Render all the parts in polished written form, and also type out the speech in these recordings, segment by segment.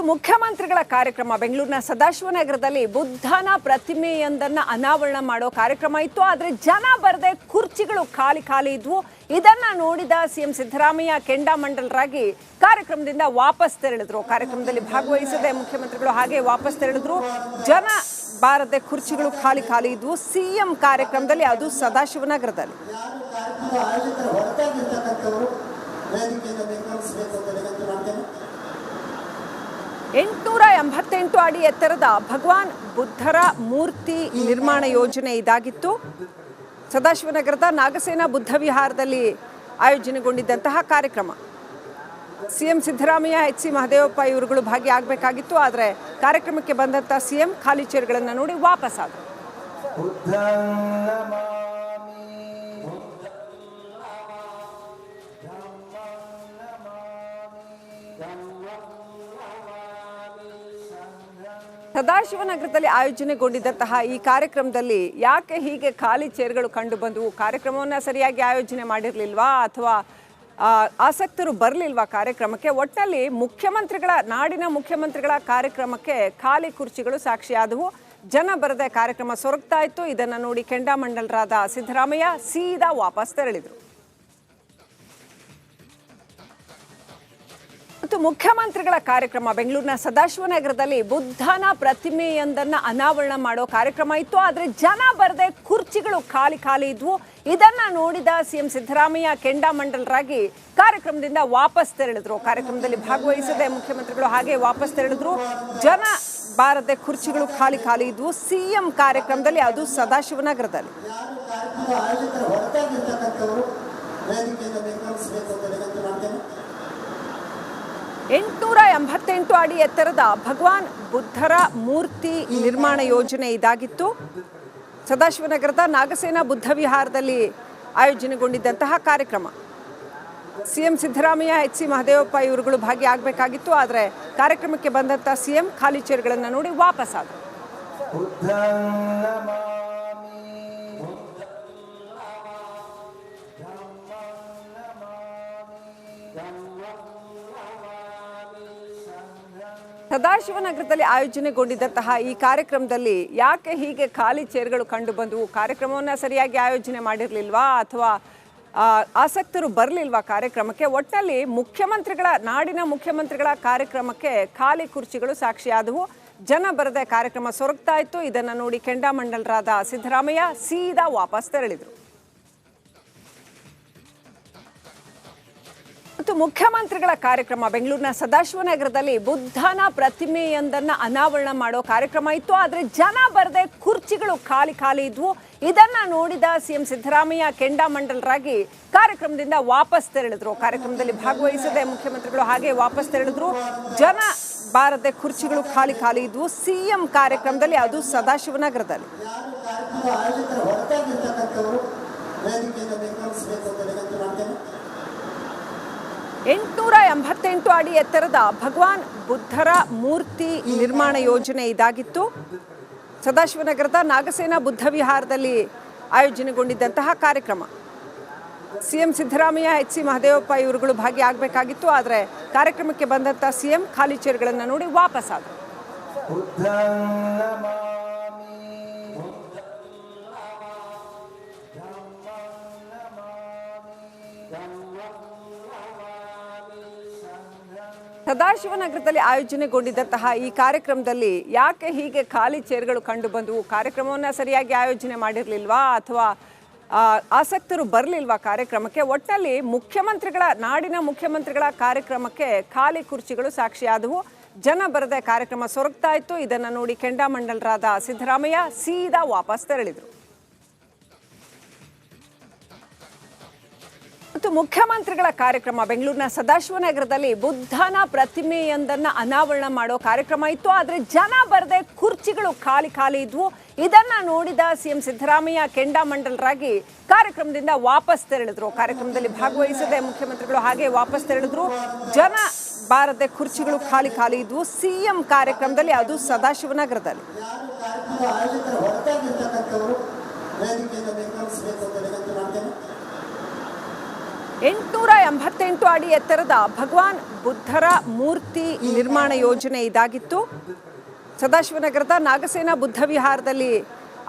ಮುಖ್ಯಮಂತ್ರಿಗಳ ಕಾರ್ಯಕ್ರಮ ಬೆಂಗಳೂರಿನ ಸದಾಶಿವನಗರದಲ್ಲಿ ಬುದ್ಧನ ಪ್ರತಿಮೆಯೊಂದನ್ನು ಅನಾವರಣ ಮಾಡೋ ಕಾರ್ಯಕ್ರಮ ಇತ್ತು. ಆದರೆ ಜನ ಬರದೆ ಕುರ್ಚಿಗಳು ಖಾಲಿ ಇದ್ವು. ಇದನ್ನ ನೋಡಿದ ಸಿಎಂ ಸಿದ್ದರಾಮಯ್ಯ ಕೆಂಡಾಮಂಡಲರಾಗಿ ಕಾರ್ಯಕ್ರಮದಿಂದ ವಾಪಸ್ ತೆರಳಿದ್ರು. ಕಾರ್ಯಕ್ರಮದಲ್ಲಿ ಭಾಗವಹಿಸದೆ ಮುಖ್ಯಮಂತ್ರಿಗಳು ಹಾಗೆ ವಾಪಸ್ ತೆರಳಿದ್ರು. ಜನ ಬಾರದೆ ಕುರ್ಚಿಗಳು ಖಾಲಿ ಇದ್ವು. ಸಿಎಂ ಕಾರ್ಯಕ್ರಮದಲ್ಲಿ, ಅದು ಸದಾಶಿವನಗರದಲ್ಲಿ. 888 ಅಡಿ ಎತ್ತರದ ಭಗವಾನ್ ಬುದ್ಧರ ಮೂರ್ತಿ ನಿರ್ಮಾಣ ಯೋಜನೆ ಇದಾಗಿತ್ತು. ಸದಾಶಿವನಗರದ ನಾಗಸೇನಾ ಬುದ್ಧ ವಿಹಾರದಲ್ಲಿ ಆಯೋಜನೆಗೊಂಡಿದ್ದಂತಹ ಕಾರ್ಯಕ್ರಮ. CM Siddaramaiah, H C Mahadevappa ಇವರುಗಳು ಭಾಗಿಯಾಗಬೇಕಾಗಿತ್ತು. ಆದರೆ ಕಾರ್ಯಕ್ರಮಕ್ಕೆ ಬಂದಂಥ ಸಿಎಂ ಖಾಲಿ ಚೇರ್ಗಳನ್ನು ನೋಡಿ ವಾಪಸ್ ಆದರು. ಸದಾಶಿವನಗರದಲ್ಲಿ ಆಯೋಜನೆಗೊಂಡಿದ್ದಂತಹ ಈ ಕಾರ್ಯಕ್ರಮದಲ್ಲಿ ಯಾಕೆ ಹೀಗೆ ಖಾಲಿ ಚೇರ್ಗಳು ಕಂಡು ಬಂದವು? ಕಾರ್ಯಕ್ರಮವನ್ನು ಸರಿಯಾಗಿ ಆಯೋಜನೆ ಮಾಡಿರಲಿಲ್ವಾ ಅಥವಾ ಆಸಕ್ತರು ಬರಲಿಲ್ವಾ ಕಾರ್ಯಕ್ರಮಕ್ಕೆ? ಒಟ್ಟಲ್ಲಿ ನಾಡಿನ ಮುಖ್ಯಮಂತ್ರಿಗಳ ಕಾರ್ಯಕ್ರಮಕ್ಕೆ ಖಾಲಿ ಕುರ್ಚಿಗಳು ಸಾಕ್ಷಿಯಾದವು. ಜನ ಬರದೆ ಕಾರ್ಯಕ್ರಮ ಸೊರಗ್ತಾ ಇತ್ತು. ಇದನ್ನು ನೋಡಿ ಕೆಂಡಾಮಂಡಲರಾದ ಸಿದ್ದರಾಮಯ್ಯ ಸೀದಾ ವಾಪಸ್ ತೆರಳಿದರು. ಮತ್ತು ಮುಖ್ಯಮಂತ್ರಿಗಳ ಕಾರ್ಯಕ್ರಮ ಬೆಂಗಳೂರಿನ ಸದಾಶಿವನಗರದಲ್ಲಿ ಬುದ್ಧನ ಪ್ರತಿಮೆಯೊಂದನ್ನು ಅನಾವರಣ ಮಾಡೋ ಕಾರ್ಯಕ್ರಮ ಇತ್ತು. ಆದರೆ ಜನ ಬರದೆ ಕುರ್ಚಿಗಳು ಖಾಲಿ ಇದ್ವು. ಇದನ್ನ ನೋಡಿದ ಸಿಎಂ ಸಿದ್ದರಾಮಯ್ಯ ಕೆಂಡಾಮಂಡಲರಾಗಿ ಕಾರ್ಯಕ್ರಮದಿಂದ ವಾಪಸ್ ತೆರಳಿದ್ರು. ಕಾರ್ಯಕ್ರಮದಲ್ಲಿ ಭಾಗವಹಿಸದೆ ಮುಖ್ಯಮಂತ್ರಿಗಳು ಹಾಗೆ ವಾಪಸ್ ತೆರಳಿದ್ರು. ಜನ ಬಾರದೆ ಕುರ್ಚಿಗಳು ಖಾಲಿ ಇದ್ವು. ಸಿಎಂ ಕಾರ್ಯಕ್ರಮದಲ್ಲಿ, ಅದು ಸದಾಶಿವನಗರದಲ್ಲಿ. 888 ಅಡಿ ಎತ್ತರದ ಭಗವಾನ್ ಬುದ್ಧರ ಮೂರ್ತಿ ನಿರ್ಮಾಣ ಯೋಜನೆ ಇದಾಗಿತ್ತು. ಸದಾಶಿವನಗರದ ನಾಗಸೇನಾ ಬುದ್ಧ ವಿಹಾರದಲ್ಲಿ ಆಯೋಜನೆಗೊಂಡಿದ್ದಂತಹ ಕಾರ್ಯಕ್ರಮ. CM Siddaramaiah, H C Mahadevappa ಇವರುಗಳು ಭಾಗಿಯಾಗಬೇಕಾಗಿತ್ತು. ಆದರೆ ಕಾರ್ಯಕ್ರಮಕ್ಕೆ ಬಂದಂಥ ಸಿಎಂ ಖಾಲಿ ಚೇರ್ಗಳನ್ನು ನೋಡಿ ವಾಪಸ್ ಆದರು. ಸದಾಶಿವನಗರದಲ್ಲಿ ಆಯೋಜನೆಗೊಂಡಿದ್ದಂತಹ ಈ ಕಾರ್ಯಕ್ರಮದಲ್ಲಿ ಯಾಕೆ ಹೀಗೆ ಖಾಲಿ ಚೇರ್ಗಳು ಕಂಡು ಬಂದವು? ಕಾರ್ಯಕ್ರಮವನ್ನು ಸರಿಯಾಗಿ ಆಯೋಜನೆ ಮಾಡಿರಲಿಲ್ವಾ ಅಥವಾ ಆಸಕ್ತರು ಬರಲಿಲ್ವಾ ಕಾರ್ಯಕ್ರಮಕ್ಕೆ? ಒಟ್ಟಲ್ಲಿ ನಾಡಿನ ಮುಖ್ಯಮಂತ್ರಿಗಳ ಕಾರ್ಯಕ್ರಮಕ್ಕೆ ಖಾಲಿ ಕುರ್ಚಿಗಳು ಸಾಕ್ಷಿಯಾದವು. ಜನ ಬರದೆ ಕಾರ್ಯಕ್ರಮ ಸೊರಗ್ತಾ ಇತ್ತು. ಇದನ್ನು ನೋಡಿ ಕೆಂಡಾಮಂಡಲರಾದ ಸಿದ್ದರಾಮಯ್ಯ ಸೀದಾ ವಾಪಸ್ ತೆರಳಿದರು. ಮತ್ತು ಮುಖ್ಯಮಂತ್ರಿಗಳ ಕಾರ್ಯಕ್ರಮ ಬೆಂಗಳೂರಿನ ಸದಾಶಿವನಗರದಲ್ಲಿ ಬುದ್ಧನ ಪ್ರತಿಮೆಯೊಂದನ್ನು ಅನಾವರಣ ಮಾಡೋ ಕಾರ್ಯಕ್ರಮ ಇತ್ತು. ಆದರೆ ಜನ ಬರದೆ ಕುರ್ಚಿಗಳು ಖಾಲಿ ಇದ್ವು. ಇದನ್ನ ನೋಡಿದ ಸಿಎಂ ಸಿದ್ದರಾಮಯ್ಯ ಕೆಂಡಾಮಂಡಲರಾಗಿ ಕಾರ್ಯಕ್ರಮದಿಂದ ವಾಪಸ್ ತೆರಳಿದ್ರು. ಕಾರ್ಯಕ್ರಮದಲ್ಲಿ ಭಾಗವಹಿಸದೆ ಮುಖ್ಯಮಂತ್ರಿಗಳು ಹಾಗೆ ವಾಪಸ್ ತೆರಳಿದ್ರು. ಜನ ಬಾರದೆ ಕುರ್ಚಿಗಳು ಖಾಲಿ ಇದ್ವು. ಸಿಎಂ ಕಾರ್ಯಕ್ರಮದಲ್ಲಿ, ಅದು ಸದಾಶಿವನಗರದಲ್ಲಿ. 888 ಅಡಿ ಎತ್ತರದ ಭಗವಾನ್ ಬುದ್ಧರ ಮೂರ್ತಿ ನಿರ್ಮಾಣ ಯೋಜನೆ ಇದಾಗಿತ್ತು. ಸದಾಶಿವನಗರದ ನಾಗಸೇನಾ ಬುದ್ಧ ವಿಹಾರದಲ್ಲಿ ಆಯೋಜನೆಗೊಂಡಿದ್ದಂತಹ ಕಾರ್ಯಕ್ರಮ. CM Siddaramaiah, H C Mahadevappa ಇವರುಗಳು ಭಾಗಿಯಾಗಬೇಕಾಗಿತ್ತು. ಆದರೆ ಕಾರ್ಯಕ್ರಮಕ್ಕೆ ಬಂದಂಥ ಸಿಎಂ ಖಾಲಿ ಚೇರ್ಗಳನ್ನು ನೋಡಿ ವಾಪಸ್ ಆದರು. ಸದಾಶಿವನಗರದಲ್ಲಿ ಆಯೋಜನೆಗೊಂಡಿದ್ದಂತಹ ಈ ಕಾರ್ಯಕ್ರಮದಲ್ಲಿ ಯಾಕೆ ಹೀಗೆ ಖಾಲಿ ಚೇರ್ಗಳು ಕಂಡು ಬಂದವು? ಕಾರ್ಯಕ್ರಮವನ್ನು ಸರಿಯಾಗಿ ಆಯೋಜನೆ ಮಾಡಿರಲಿಲ್ವಾ ಅಥವಾ ಆಸಕ್ತರು ಬರಲಿಲ್ವಾ ಕಾರ್ಯಕ್ರಮಕ್ಕೆ? ಒಟ್ಟಲ್ಲಿ ನಾಡಿನ ಮುಖ್ಯಮಂತ್ರಿಗಳ ಕಾರ್ಯಕ್ರಮಕ್ಕೆ ಖಾಲಿ ಕುರ್ಚಿಗಳು ಸಾಕ್ಷಿಯಾದವು. ಜನ ಬರದೆ ಕಾರ್ಯಕ್ರಮ ಸೊರಗ್ತಾ ಇತ್ತು. ಇದನ್ನು ನೋಡಿ ಕೆಂಡಾಮಂಡಲರಾದ ಸಿದ್ದರಾಮಯ್ಯ ಸೀದಾ ವಾಪಸ್ ತೆರಳಿದರು. ಮತ್ತು ಮುಖ್ಯಮಂತ್ರಿಗಳ ಕಾರ್ಯಕ್ರಮ ಬೆಂಗಳೂರಿನ ಸದಾಶಿವನಗರದಲ್ಲಿ ಬುದ್ಧನ ಪ್ರತಿಮೆಯೊಂದನ್ನು ಅನಾವರಣ ಮಾಡೋ ಕಾರ್ಯಕ್ರಮ ಇತ್ತು. ಆದರೆ ಜನ ಬರದೆ ಕುರ್ಚಿಗಳು ಖಾಲಿ ಇದ್ವು. ಇದನ್ನ ನೋಡಿದ ಸಿಎಂ ಸಿದ್ದರಾಮಯ್ಯ ಕೆಂಡಾಮಂಡಲರಾಗಿ ಕಾರ್ಯಕ್ರಮದಿಂದ ವಾಪಸ್ ತೆರಳಿದ್ರು. ಕಾರ್ಯಕ್ರಮದಲ್ಲಿ ಭಾಗವಹಿಸದೆ ಮುಖ್ಯಮಂತ್ರಿಗಳು ಹಾಗೆ ವಾಪಸ್ ತೆರಳಿದ್ರು. ಜನ ಬಾರದೆ ಕುರ್ಚಿಗಳು ಖಾಲಿ ಇದ್ವು. ಸಿಎಂ ಕಾರ್ಯಕ್ರಮದಲ್ಲಿ, ಅದು ಸದಾಶಿವನಗರದಲ್ಲಿ. 888 888 ಅಡಿ ಎತ್ತರದ ಭಗವಾನ್ ಬುದ್ಧರ ಮೂರ್ತಿ ನಿರ್ಮಾಣ ಯೋಜನೆ ಇದಾಗಿತ್ತು. ಸದಾಶಿವನಗರದ ನಾಗಸೇನಾ ಬುದ್ಧ ವಿಹಾರದಲ್ಲಿ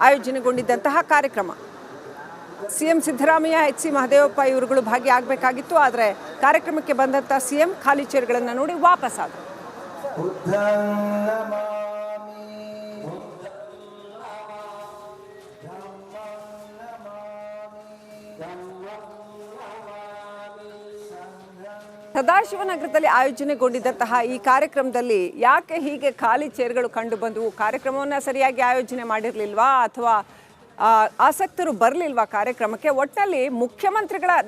ಆಯೋಜನೆಗೊಂಡಿದ್ದಂತಹ ಕಾರ್ಯಕ್ರಮ. ಸಿಎಂ ಸಿದ್ದರಾಮಯ್ಯ, ಎಚ್.ಸಿ. ಮಹದೇವಪ್ಪ ಇವರುಗಳು ಭಾಗಿಯಾಗಬೇಕಾಗಿತ್ತು. ಆದರೆ ಕಾರ್ಯಕ್ರಮಕ್ಕೆ ಬಂದಂಥ ಸಿಎಂ ಖಾಲಿ ಚೇರ್ಗಳನ್ನು ನೋಡಿ ವಾಪಸ್ ಆದರು. ಸದಾಶಿವನಗರದಲ್ಲಿ ಆಯೋಜನೆಗೊಂಡಿದ್ದಂತಹ ಈ ಕಾರ್ಯಕ್ರಮದಲ್ಲಿ ಯಾಕೆ ಹೀಗೆ ಖಾಲಿ ಚೇರ್ಗಳು ಕಂಡು ಬಂದವು? ಕಾರ್ಯಕ್ರಮವನ್ನು ಸರಿಯಾಗಿ ಆಯೋಜನೆ ಮಾಡಿರಲಿಲ್ವಾ ಅಥವಾ ಆಸಕ್ತರು ಬರಲಿಲ್ವಾ ಕಾರ್ಯಕ್ರಮಕ್ಕೆ? ಒಟ್ಟಿನಲ್ಲಿ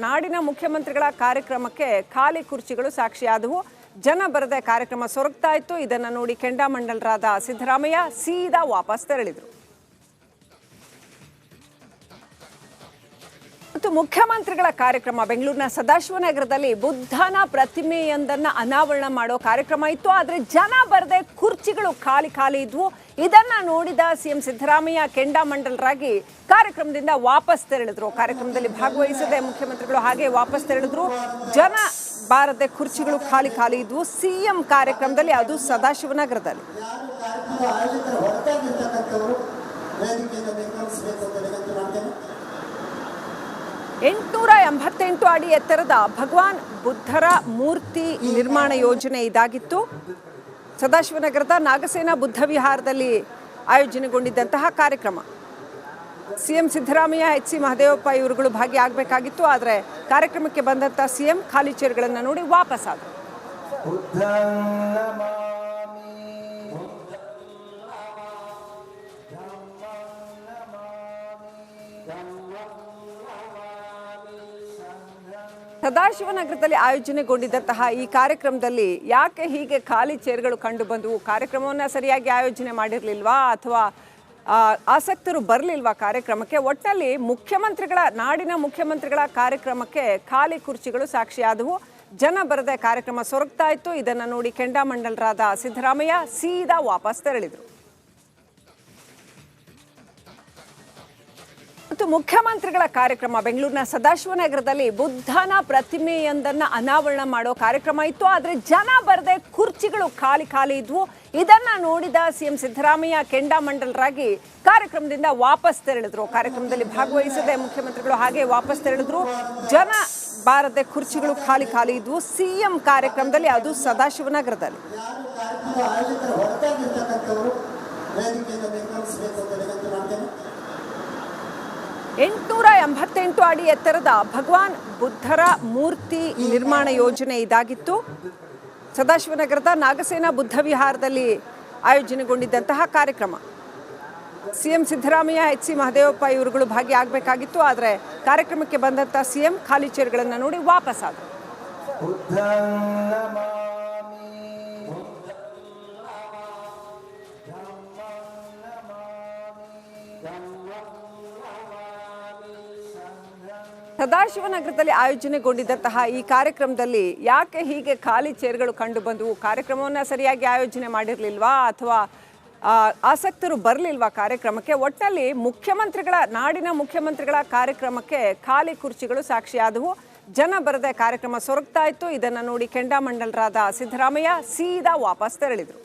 ನಾಡಿನ ಮುಖ್ಯಮಂತ್ರಿಗಳ ಕಾರ್ಯಕ್ರಮಕ್ಕೆ ಖಾಲಿ ಕುರ್ಚಿಗಳು ಸಾಕ್ಷಿಯಾದವು. ಜನ ಬರದೆ ಕಾರ್ಯಕ್ರಮ ಸೊರಗ್ತಾ ಇತ್ತು. ಇದನ್ನು ನೋಡಿ ಕೆಂಡಾಮಂಡಲರಾದ ಸಿದ್ದರಾಮಯ್ಯ ಸೀದಾ ವಾಪಸ್ ತೆರಳಿದರು. ಮತ್ತು ಮುಖ್ಯಮಂತ್ರಿಗಳ ಕಾರ್ಯಕ್ರಮ ಬೆಂಗಳೂರಿನ ಸದಾಶಿವನಗರದಲ್ಲಿ ಬುದ್ಧನ ಪ್ರತಿಮೆಯೊಂದನ್ನು ಅನಾವರಣ ಮಾಡೋ ಕಾರ್ಯಕ್ರಮ ಇತ್ತು. ಆದರೆ ಜನ ಬರದೆ ಕುರ್ಚಿಗಳು ಖಾಲಿ ಇದ್ವು. ಇದನ್ನ ನೋಡಿದ ಸಿಎಂ ಸಿದ್ದರಾಮಯ್ಯ ಕೆಂಡಾಮಂಡಲರಾಗಿ ಕಾರ್ಯಕ್ರಮದಿಂದ ವಾಪಸ್ ತೆರಳಿದ್ರು. ಕಾರ್ಯಕ್ರಮದಲ್ಲಿ ಭಾಗವಹಿಸದೆ ಮುಖ್ಯಮಂತ್ರಿಗಳು ಹಾಗೆ ವಾಪಸ್ ತೆರಳಿದ್ರು. ಜನ ಬಾರದೆ ಕುರ್ಚಿಗಳು ಖಾಲಿ ಇದ್ವು. ಸಿಎಂ ಕಾರ್ಯಕ್ರಮದಲ್ಲಿ, ಅದು ಸದಾಶಿವನಗರದಲ್ಲಿ. 888 ಅಡಿ ಎತ್ತರದ ಭಗವಾನ್ ಬುದ್ಧರ ಮೂರ್ತಿ ನಿರ್ಮಾಣ ಯೋಜನೆ ಇದಾಗಿತ್ತು. ಸದಾಶಿವನಗರದ ನಾಗಸೇನಾ ಬುದ್ಧ ವಿಹಾರದಲ್ಲಿ ಆಯೋಜನೆಗೊಂಡಿದ್ದಂತಹ ಕಾರ್ಯಕ್ರಮ. ಸಿಎಂ ಸಿದ್ದರಾಮಯ್ಯ, ಎಚ್.ಸಿ. ಮಹದೇವಪ್ಪ ಇವರುಗಳು ಭಾಗಿಯಾಗಬೇಕಾಗಿತ್ತು. ಆದರೆ ಕಾರ್ಯಕ್ರಮಕ್ಕೆ ಬಂದಂಥ ಸಿಎಂ ಖಾಲಿ ಚೇರ್ಗಳನ್ನು ನೋಡಿ ವಾಪಸ್ ಆದರು. ಸದಾಶಿವನಗರದಲ್ಲಿ ಆಯೋಜನೆಗೊಂಡಿದ್ದಂತಹ ಈ ಕಾರ್ಯಕ್ರಮದಲ್ಲಿ ಯಾಕೆ ಹೀಗೆ ಖಾಲಿ ಚೇರ್ಗಳು ಕಂಡು ಬಂದವು? ಕಾರ್ಯಕ್ರಮವನ್ನು ಸರಿಯಾಗಿ ಆಯೋಜನೆ ಮಾಡಿರಲಿಲ್ವಾ ಅಥವಾ ಆಸಕ್ತರು ಬರಲಿಲ್ವಾ ಕಾರ್ಯಕ್ರಮಕ್ಕೆ? ಒಟ್ಟಿನಲ್ಲಿ ನಾಡಿನ ಮುಖ್ಯಮಂತ್ರಿಗಳ ಕಾರ್ಯಕ್ರಮಕ್ಕೆ ಖಾಲಿ ಕುರ್ಚಿಗಳು ಸಾಕ್ಷಿಯಾದವು. ಜನ ಬರದೆ ಕಾರ್ಯಕ್ರಮ ಸೊರಗ್ತಾ ಇತ್ತು. ಇದನ್ನು ನೋಡಿ ಕೆಂಡಾಮಂಡಲರಾದ ಸಿದ್ದರಾಮಯ್ಯ ಸೀದಾ ವಾಪಸ್ ತೆರಳಿದರು. ಮತ್ತು ಮುಖ್ಯಮಂತ್ರಿಗಳ ಕಾರ್ಯಕ್ರಮ ಬೆಂಗಳೂರಿನ ಸದಾಶಿವನಗರದಲ್ಲಿ ಬುದ್ಧನ ಪ್ರತಿಮೆಯೊಂದನ್ನು ಅನಾವರಣ ಮಾಡೋ ಕಾರ್ಯಕ್ರಮ ಇತ್ತು. ಆದರೆ ಜನ ಬರದೆ ಕುರ್ಚಿಗಳು ಖಾಲಿ ಇದ್ವು. ಇದನ್ನ ನೋಡಿದ ಸಿಎಂ ಸಿದ್ದರಾಮಯ್ಯ ಕೆಂಡಾಮಂಡಲರಾಗಿ ಕಾರ್ಯಕ್ರಮದಿಂದ ವಾಪಸ್ ತೆರಳಿದ್ರು. ಕಾರ್ಯಕ್ರಮದಲ್ಲಿ ಭಾಗವಹಿಸದೆ ಮುಖ್ಯಮಂತ್ರಿಗಳು ಹಾಗೆ ವಾಪಸ್ ತೆರಳಿದ್ರು. ಜನ ಬಾರದೆ ಕುರ್ಚಿಗಳು ಖಾಲಿ ಇದ್ವು. ಸಿಎಂ ಕಾರ್ಯಕ್ರಮದಲ್ಲಿ, ಅದು ಸದಾಶಿವನಗರದಲ್ಲಿ. 888 ಅಡಿ ಎತ್ತರದ ಭಗವಾನ್ ಬುದ್ಧರ ಮೂರ್ತಿ ನಿರ್ಮಾಣ ಯೋಜನೆ ಇದಾಗಿತ್ತು. ಸದಾಶಿವನಗರದ ನಾಗಸೇನಾ ಬುದ್ಧ ವಿಹಾರದಲ್ಲಿ ಆಯೋಜನೆಗೊಂಡಿದ್ದಂತಹ ಕಾರ್ಯಕ್ರಮ. ಸಿಎಂ ಸಿದ್ದರಾಮಯ್ಯ, ಎಚ್.ಸಿ. ಮಹದೇವಪ್ಪ ಇವರುಗಳು ಭಾಗಿಯಾಗಬೇಕಾಗಿತ್ತು. ಆದರೆ ಕಾರ್ಯಕ್ರಮಕ್ಕೆ ಬಂದಂಥ ಸಿಎಂ ಖಾಲಿ ಚೇರ್ಗಳನ್ನು ನೋಡಿ ವಾಪಸ್ ಆದರು. ಸದಾಶಿವನಗರದಲ್ಲಿ ಆಯೋಜನೆಗೊಂಡಿದ್ದಂತಹ ಈ ಕಾರ್ಯಕ್ರಮದಲ್ಲಿ ಯಾಕೆ ಹೀಗೆ ಖಾಲಿ ಚೇರ್ಗಳು ಕಂಡು ಬಂದವು? ಕಾರ್ಯಕ್ರಮವನ್ನು ಸರಿಯಾಗಿ ಆಯೋಜನೆ ಮಾಡಿರಲಿಲ್ವಾ ಅಥವಾ ಆಸಕ್ತರು ಬರಲಿಲ್ವಾ ಕಾರ್ಯಕ್ರಮಕ್ಕೆ? ಒಟ್ಟಿನಲ್ಲಿ ನಾಡಿನ ಮುಖ್ಯಮಂತ್ರಿಗಳ ಕಾರ್ಯಕ್ರಮಕ್ಕೆ ಖಾಲಿ ಕುರ್ಚಿಗಳು ಸಾಕ್ಷಿಯಾದವು. ಜನ ಬರದೆ ಕಾರ್ಯಕ್ರಮ ಸೊರಗ್ತಾ ಇತ್ತು. ಇದನ್ನು ನೋಡಿ ಕೆಂಡಾಮಂಡಲರಾದ ಸಿದ್ದರಾಮಯ್ಯ ಸೀದಾ ವಾಪಸ್ ತೆರಳಿದರು.